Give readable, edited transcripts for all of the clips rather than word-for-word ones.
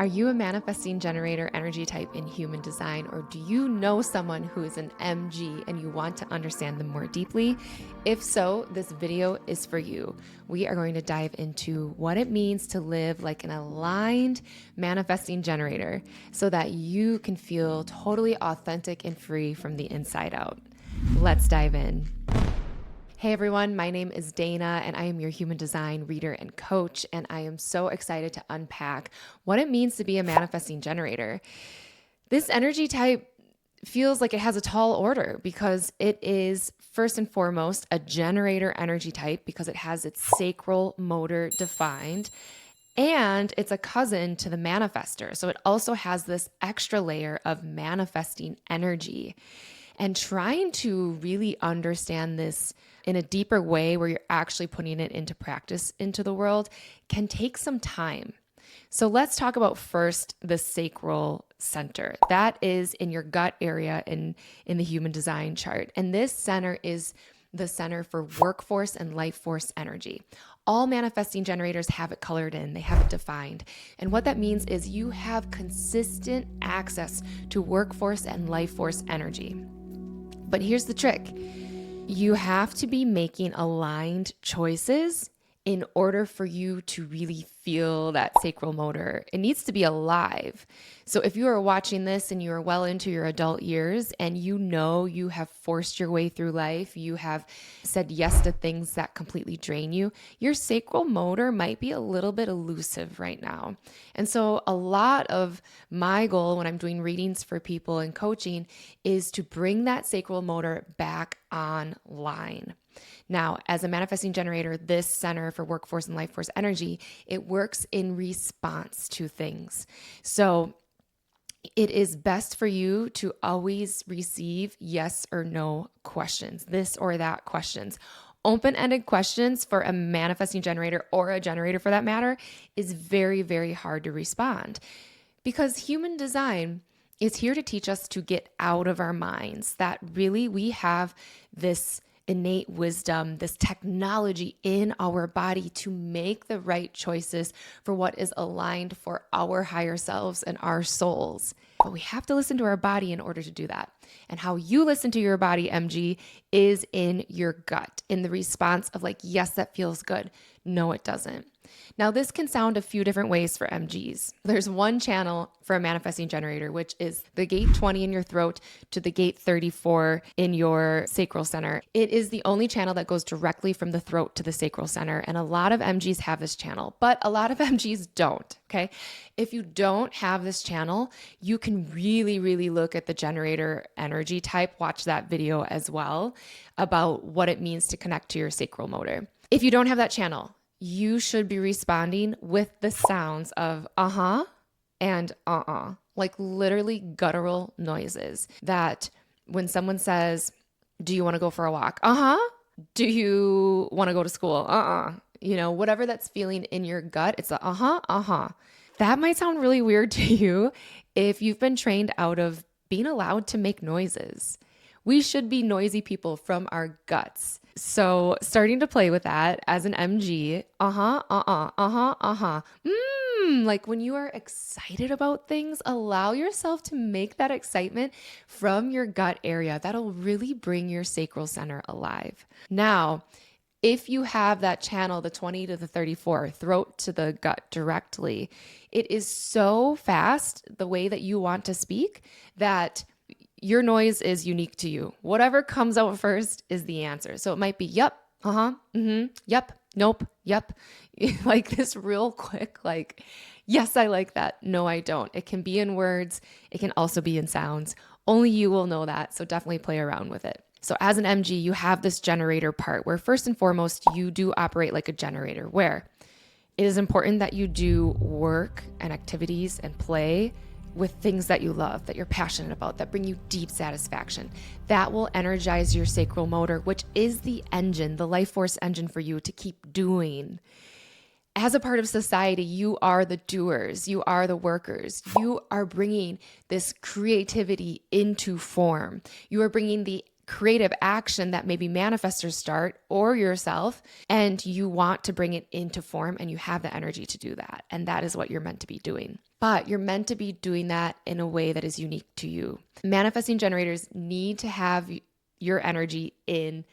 Are you a manifesting generator energy type in human design, or do you know someone who is an MG and you want to understand them more deeply? If so, this video is for you. We are going to dive into what it means to live like an aligned manifesting generator so that you can feel totally authentic and free from the inside out. Let's dive in. Hey everyone, my name is Dana and I am your human design reader and coach, and I am so excited to unpack what it means to be a manifesting generator. This energy type feels like it has a tall order because it is first and foremost a generator energy type because it has its sacral motor defined, and it's a cousin to the manifestor. So it also has this extra layer of manifesting energy. And trying to really understand this in a deeper way where you're actually putting it into practice into the world can take some time. So let's talk about first the sacral center. That is in your gut area in the human design chart. And this center is the center for workforce and life force energy. All manifesting generators have it colored in, they have it defined. And what that means is you have consistent access to workforce and life force energy. But here's the trick. You have to be making aligned choices in order for you to really feel that sacral motor. It needs to be alive. So if you are watching this and you are well into your adult years and you know you have forced your way through life, you have said yes to things that completely drain you, your sacral motor might be a little bit elusive right now. And so a lot of my goal when I'm doing readings for people and coaching is to bring that sacral motor back online. Now, as a manifesting generator, this center for workforce and life force energy, it works in response to things. So it is best for you to always receive yes or no questions, this or that questions. Open-ended questions for a manifesting generator or a generator for that matter is very, very hard to respond because human design is here to teach us to get out of our minds, that really we have this innate wisdom, this technology in our body to make the right choices for what is aligned for our higher selves and our souls. But we have to listen to our body in order to do that. And how you listen to your body, MG, is in your gut, in the response of like, yes, that feels good. No, it doesn't. Now, this can sound a few different ways for MGs. There's one channel for a manifesting generator, which is the gate 20 in your throat to the gate 34 in your sacral center. It is the only channel that goes directly from the throat to the sacral center. And a lot of MGs have this channel, but a lot of MGs don't, okay? If you don't have this channel, you can really, really look at the generator energy type. Watch that video as well about what it means to connect to your sacral motor. If you don't have that channel, you should be responding with the sounds of uh-huh and uh-uh, like literally guttural noises that when someone says, do you want to go for a walk? Uh-huh. Do you want to go to school? Uh-uh. You know, whatever that's feeling in your gut, it's a uh-huh, uh-huh. That might sound really weird to you if you've been trained out of being allowed to make noises. We should be noisy people from our guts. So starting to play with that as an MG, uh-huh, uh-uh, uh-huh, uh-huh. Like when you are excited about things, allow yourself to make that excitement from your gut area. That'll really bring your sacral center alive. Now, if you have that channel, the 20 to the 34, throat to the gut directly, it is so fast the way that you want to speak that your noise is unique to you. Whatever comes out first is the answer. So it might be, yep, uh-huh, yep, nope, yep. Like this real quick, like, yes, I like that. No, I don't. It can be in words. It can also be in sounds. Only you will know that. So definitely play around with it. So as an MG, you have this generator part where first and foremost, you do operate like a generator, where it is important that you do work and activities and play with things that you love, that you're passionate about, that bring you deep satisfaction. That will energize your sacral motor, which is the engine, the life force engine for you to keep doing. As a part of society, you are the doers, you are the workers. You are bringing this creativity into form. You are bringing the creative action that maybe manifestors start or yourself, and you want to bring it into form and you have the energy to do that. And that is what you're meant to be doing. But you're meant to be doing that in a way that is unique to you. Manifesting generators need to have your energy in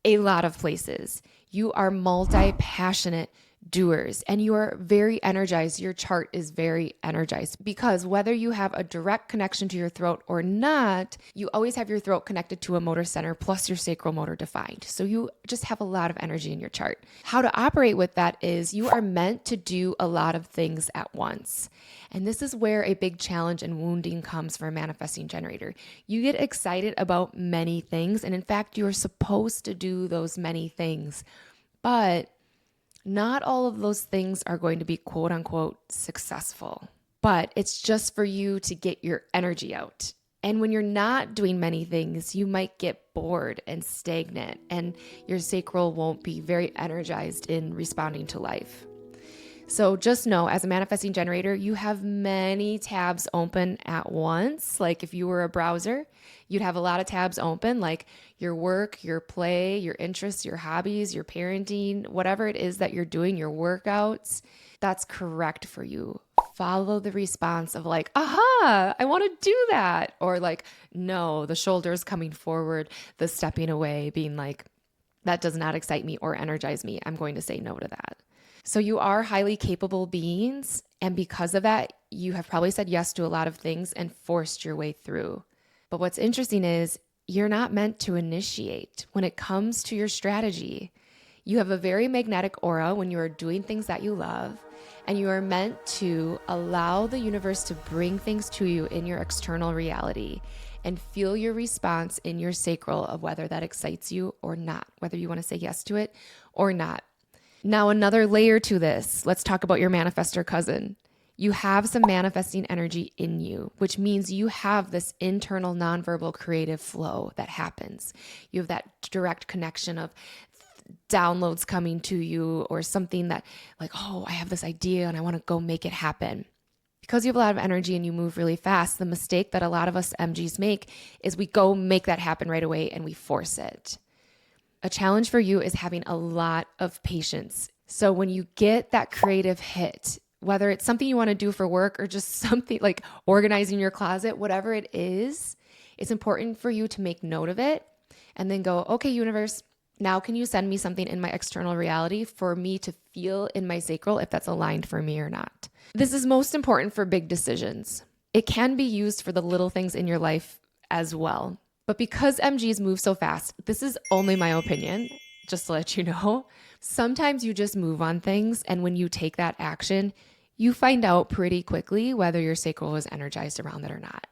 a lot of places. You are multi-passionate doers and you are very energized. Your chart is very energized because whether you have a direct connection to your throat or not, you always have your throat connected to a motor center plus your sacral motor defined. So you just have a lot of energy in your chart. How to operate with that is you are meant to do a lot of things at once. And this is where a big challenge and wounding comes for a manifesting generator. You get excited about many things. And in fact, you're supposed to do those many things, but not all of those things are going to be quote unquote successful, but it's just for you to get your energy out. And when you're not doing many things, you might get bored and stagnant, and your sacral won't be very energized in responding to life. So just know, as a manifesting generator, you have many tabs open at once. Like if you were a browser, you'd have a lot of tabs open, like your work, your play, your interests, your hobbies, your parenting, whatever it is that you're doing, your workouts. That's correct for you. Follow the response of like, aha, I want to do that. Or like, no, the shoulders coming forward, the stepping away, being like, that does not excite me or energize me. I'm going to say no to that. So you are highly capable beings. And because of that, you have probably said yes to a lot of things and forced your way through. But what's interesting is you're not meant to initiate when it comes to your strategy. You have a very magnetic aura when you are doing things that you love, and you are meant to allow the universe to bring things to you in your external reality and feel your response in your sacral of whether that excites you or not, whether you want to say yes to it or not. Now, another layer to this, let's talk about your manifestor cousin. You have some manifesting energy in you, which means you have this internal nonverbal creative flow that happens. You have that direct connection of downloads coming to you or something that like, oh, I have this idea and I want to go make it happen. Because you have a lot of energy and you move really fast, the mistake that a lot of us MGs make is we go make that happen right away and we force it. A challenge for you is having a lot of patience. So when you get that creative hit, whether it's something you want to do for work or just something like organizing your closet, whatever it is, it's important for you to make note of it and then go, okay, universe, now can you send me something in my external reality for me to feel in my sacral if that's aligned for me or not? This is most important for big decisions. It can be used for the little things in your life as well. But because MGs move so fast, this is only my opinion, just to let you know. Sometimes you just move on things, and when you take that action, you find out pretty quickly whether your sacral is energized around it or not.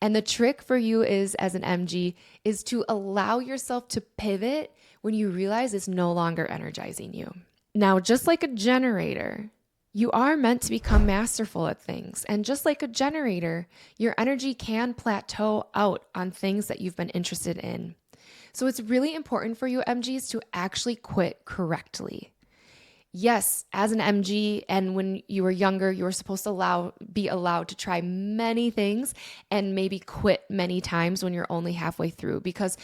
And the trick for you is, as an MG, is to allow yourself to pivot when you realize it's no longer energizing you. Now, just like a generator, you are meant to become masterful at things. And just like a generator, your energy can plateau out on things that you've been interested in. So it's really important for you MGs to actually quit correctly. Yes, as an MG, and when you were younger, you were supposed to be allowed to try many things and maybe quit many times when you're only halfway through, because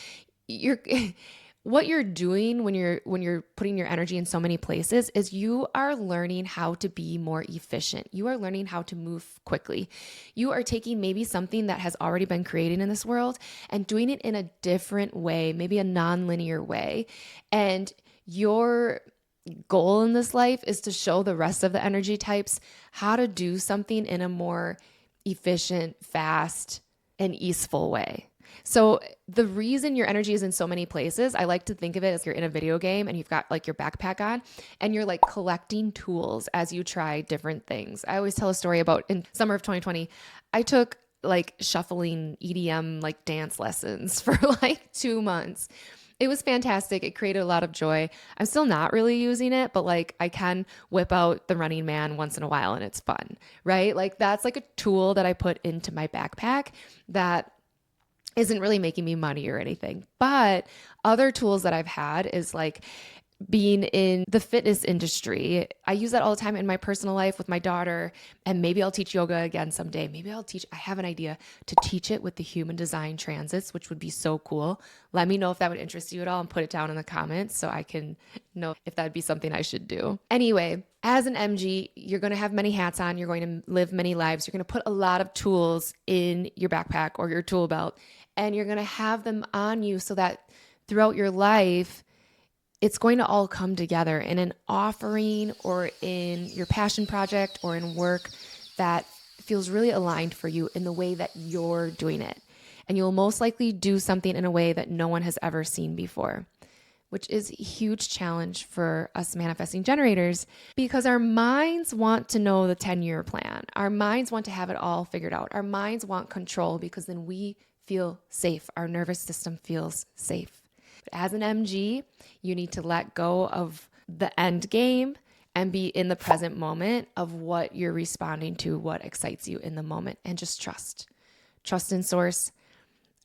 what you're doing when you're putting your energy in so many places is you are learning how to be more efficient. You are learning how to move quickly. You are taking maybe something that has already been created in this world and doing it in a different way, maybe a non-linear way. And your goal in this life is to show the rest of the energy types how to do something in a more efficient, fast, and easeful way. So the reason your energy is in so many places, I like to think of it as you're in a video game and you've got like your backpack on and you're like collecting tools as you try different things. I always tell a story about in summer of 2020, I took like shuffling EDM like dance lessons for like 2 months. It was fantastic. It created a lot of joy. I'm still not really using it, but like I can whip out the Running Man once in a while and it's fun, right? Like that's like a tool that I put into my backpack that isn't really making me money or anything. But other tools that I've had is like being in the fitness industry. I use that all the time in my personal life with my daughter, and maybe I'll teach yoga again someday. I have an idea to teach it with the human design transits, which would be so cool. Let me know if that would interest you at all and put it down in the comments so I can know if that would be something I should do. Anyway, as an MG, you're going to have many hats on. You're going to live many lives. You're going to put a lot of tools in your backpack or your tool belt, and you're going to have them on you so that throughout your life, it's going to all come together in an offering or in your passion project or in work that feels really aligned for you in the way that you're doing it. And you'll most likely do something in a way that no one has ever seen before, which is a huge challenge for us manifesting generators because our minds want to know the 10-year plan. Our minds want to have it all figured out. Our minds want control because then we feel safe. Our nervous system feels safe. As an MG, you need to let go of the end game and be in the present moment of what you're responding to, what excites you in the moment, and just trust. Trust in source.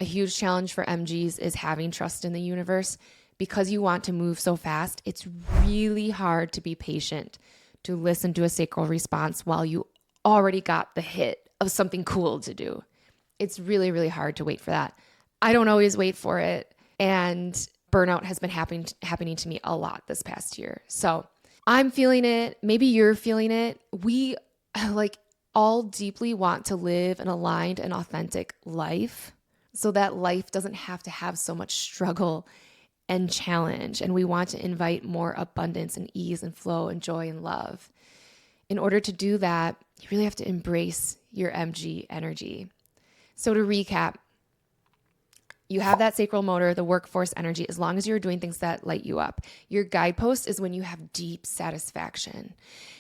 A huge challenge for MGs is having trust in the universe. Because you want to move so fast, it's really hard to be patient, to listen to a sacral response while you already got the hit of something cool to do. It's really, really hard to wait for that. I don't always wait for it. And burnout has been happening to me a lot this past year. So I'm feeling it. Maybe you're feeling it. We all deeply want to live an aligned and authentic life so that life doesn't have to have so much struggle and challenge. And we want to invite more abundance and ease and flow and joy and love. In order to do that, you really have to embrace your MG energy. So to recap, you have that sacral motor, the workforce energy, as long as you're doing things that light you up. Your guidepost is when you have deep satisfaction.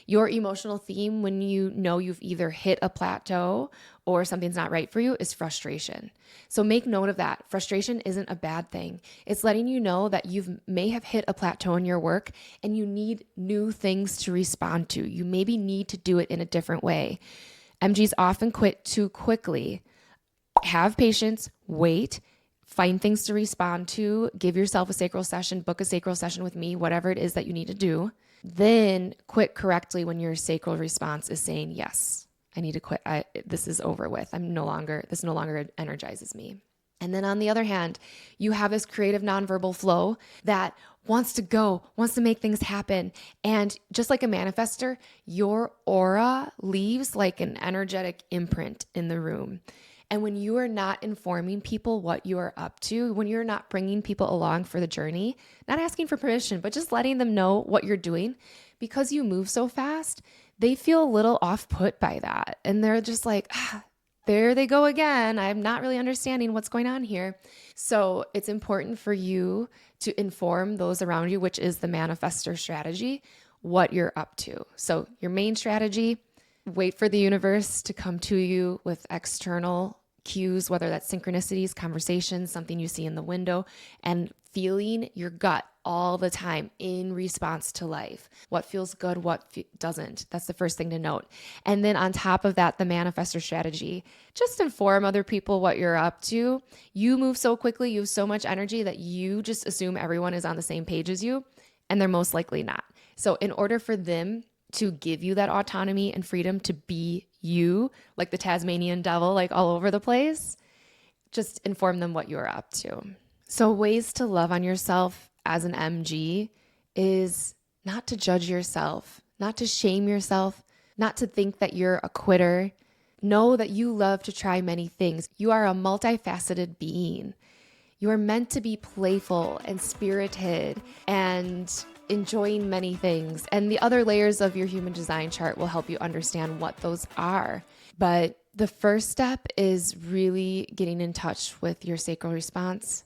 Your emotional theme, when you know you've either hit a plateau or something's not right for you, is frustration. So make note of that. Frustration isn't a bad thing. It's letting you know that you may have hit a plateau in your work and you need new things to respond to. You maybe need to do it in a different way. MGs often quit too quickly. Have patience, wait, find things to respond to, give yourself a sacral session, book a sacral session with me, whatever it is that you need to do. Then quit correctly when your sacral response is saying, yes, I need to quit. This is over with. This no longer energizes me. And then on the other hand, you have this creative nonverbal flow that wants to go, wants to make things happen. And just like a manifestor, your aura leaves like an energetic imprint in the room. And when you are not informing people what you are up to, when you're not bringing people along for the journey, not asking for permission, but just letting them know what you're doing, because you move so fast, they feel a little off-put by that. And they're just like, there they go again. I'm not really understanding what's going on here. So it's important for you to inform those around you, which is the manifestor strategy, what you're up to. So your main strategy, wait for the universe to come to you with external cues, whether that's synchronicities, conversations, something you see in the window, and feeling your gut all the time in response to life. What feels good, what doesn't. That's the first thing to note. And then on top of that, the manifestor strategy, just inform other people what you're up to. You move so quickly, you have so much energy that you just assume everyone is on the same page as you, and they're most likely not. So in order for them to give you that autonomy and freedom to be you, like the Tasmanian devil, like all over the place, just inform them what you're up to. So ways to love on yourself as an MG is not to judge yourself, not to shame yourself, not to think that you're a quitter. Know that you love to try many things. You are a multifaceted being. You are meant to be playful and spirited and enjoying many things. And the other layers of your human design chart will help you understand what those are. But the first step is really getting in touch with your sacral response.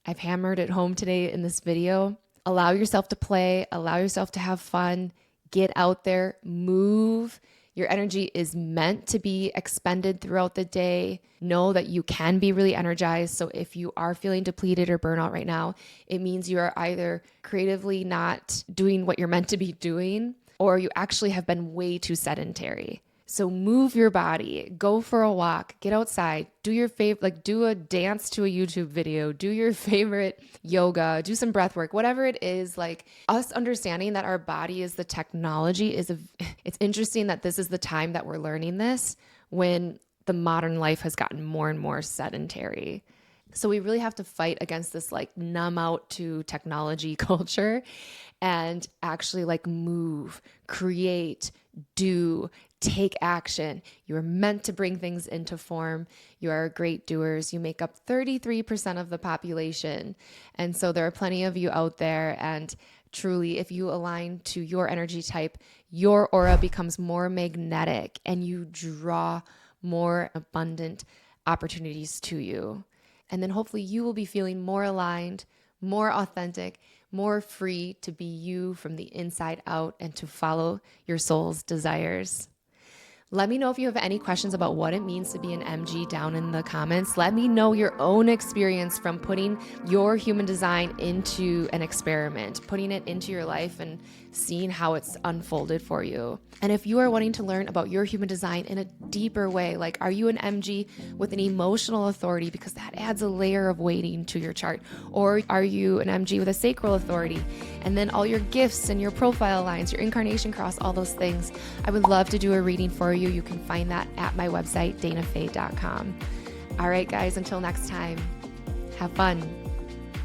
I've hammered it home today in this video. Allow yourself to play, allow yourself to have fun, get out there, move. Your energy is meant to be expended throughout the day. Know that you can be really energized. So if you are feeling depleted or burnout right now, it means you are either creatively not doing what you're meant to be doing, or you actually have been way too sedentary. So move your body, go for a walk, get outside, do your favorite, like do a dance to a YouTube video, do your favorite yoga, do some breath work, whatever it is. Like us understanding that our body is the technology it's interesting that this is the time that we're learning this when the modern life has gotten more and more sedentary. So we really have to fight against this like numb out to technology culture and actually like move, create, do, take action. You are meant to bring things into form. You are great doers. You make up 33% of the population. And so there are plenty of you out there. And truly, if you align to your energy type, your aura becomes more magnetic and you draw more abundant opportunities to you. And then hopefully you will be feeling more aligned, more authentic, more free to be you from the inside out and to follow your soul's desires. Let me know if you have any questions about what it means to be an MG down in the comments. Let me know your own experience from putting your human design into an experiment, putting it into your life and seeing how it's unfolded for you. And if you are wanting to learn about your human design in a deeper way, like are you an MG with an emotional authority, because that adds a layer of weighting to your chart, or are you an MG with a sacral authority, and then all your gifts and your profile lines, your incarnation cross, all those things, I would love to do a reading for you. You can find that at my website, danafay.com. All right, guys, until next time, have fun.